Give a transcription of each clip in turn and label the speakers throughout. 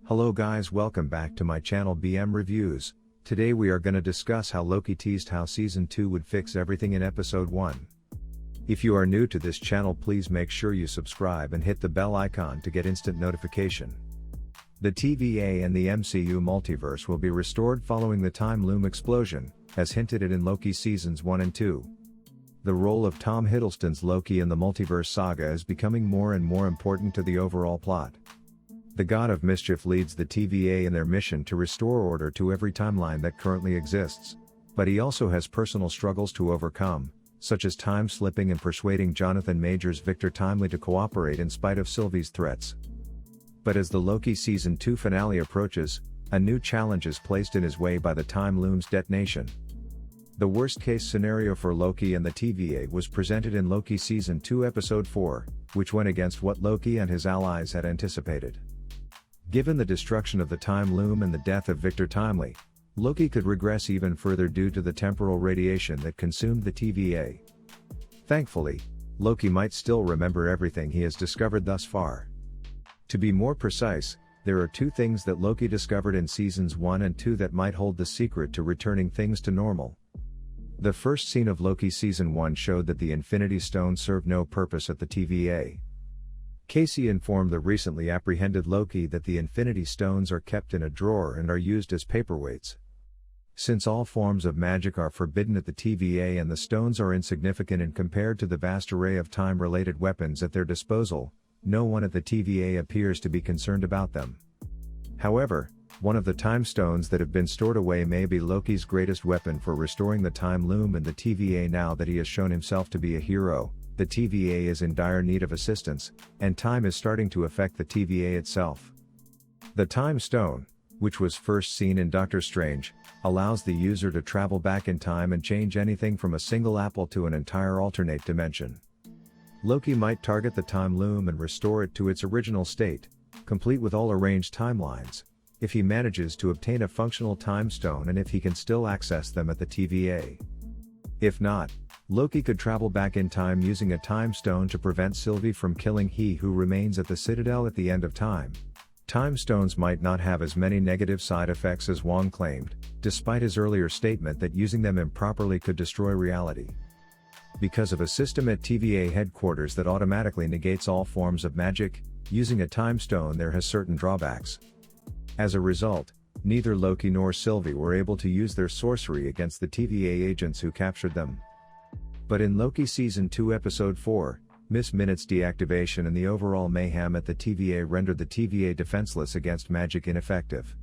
Speaker 1: Hello guys, welcome back to my channel BM Reviews. Today we are gonna discuss how Loki teased how Season 2 would fix everything in Episode 1. If you are new to this channel, please make sure you subscribe and hit the bell icon to get instant notification. The TVA and the MCU multiverse will be restored following the time loom explosion, as hinted at in Loki Seasons 1 and 2. The role of Tom Hiddleston's Loki in the multiverse saga is becoming more and more important to the overall plot. The God of Mischief leads the TVA in their mission to restore order to every timeline that currently exists, but he also has personal struggles to overcome, such as time slipping and persuading Jonathan Majors' Victor Timely to cooperate in spite of Sylvie's threats. But as the Loki Season 2 finale approaches, a new challenge is placed in his way by the time loom's detonation. The worst-case scenario for Loki and the TVA was presented in Loki Season 2 Episode 4, which went against what Loki and his allies had anticipated. Given the destruction of the time loom and the death of Victor Timely, Loki could regress even further due to the temporal radiation that consumed the TVA. Thankfully, Loki might still remember everything he has discovered thus far. To be more precise, there are two things that Loki discovered in Seasons 1 and 2 that might hold the secret to returning things to normal. The first scene of Loki Season 1 showed that the Infinity Stones served no purpose at the TVA. Casey informed the recently apprehended Loki that the Infinity Stones are kept in a drawer and are used as paperweights. Since all forms of magic are forbidden at the TVA and the stones are insignificant in compared to the vast array of time-related weapons at their disposal, no one at the TVA appears to be concerned about them. However, one of the time stones that have been stored away may be Loki's greatest weapon for restoring the time loom and the TVA. Now that he has shown himself to be a hero, the TVA is in dire need of assistance, and time is starting to affect the TVA itself. The Time Stone, which was first seen in Doctor Strange, allows the user to travel back in time and change anything from a single apple to an entire alternate dimension. Loki might target the time loom and restore it to its original state, complete with all arranged timelines, if he manages to obtain a functional time stone and if he can still access them at the TVA. If not, Loki could travel back in time using a time stone to prevent Sylvie from killing He Who Remains at the Citadel at the end of time. Time stones might not have as many negative side effects as Wong claimed, despite his earlier statement that using them improperly could destroy reality. Because of a system at TVA headquarters that automatically negates all forms of magic, using a time stone there has certain drawbacks. As a result, neither Loki nor Sylvie were able to use their sorcery against the TVA agents who captured them. But in Loki Season 2 Episode 4, Miss Minutes' deactivation and the overall mayhem at the TVA rendered the TVA defenseless against magic ineffective.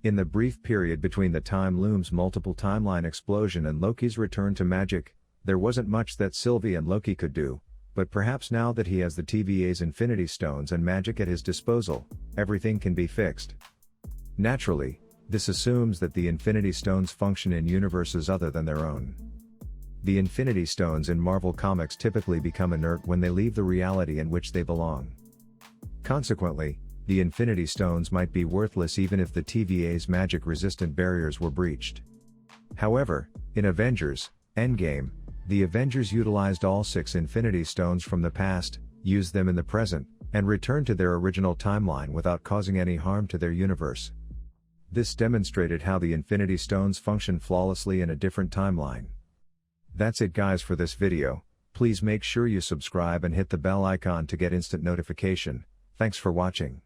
Speaker 1: In the brief period between the time loom's multiple timeline explosion and Loki's return to magic, there wasn't much that Sylvie and Loki could do, but perhaps now that he has the TVA's Infinity Stones and magic at his disposal, everything can be fixed. Naturally, this assumes that the Infinity Stones function in universes other than their own. The Infinity Stones in Marvel Comics typically become inert when they leave the reality in which they belong. Consequently, the Infinity Stones might be worthless even if the TVA's magic-resistant barriers were breached. However, in Avengers: Endgame, the Avengers utilized all 6 Infinity Stones from the past, used them in the present, and returned to their original timeline without causing any harm to their universe. This demonstrated how the Infinity Stones function flawlessly in a different timeline. That's it guys for this video. Please make sure you subscribe and hit the bell icon to get instant notification. Thanks for watching.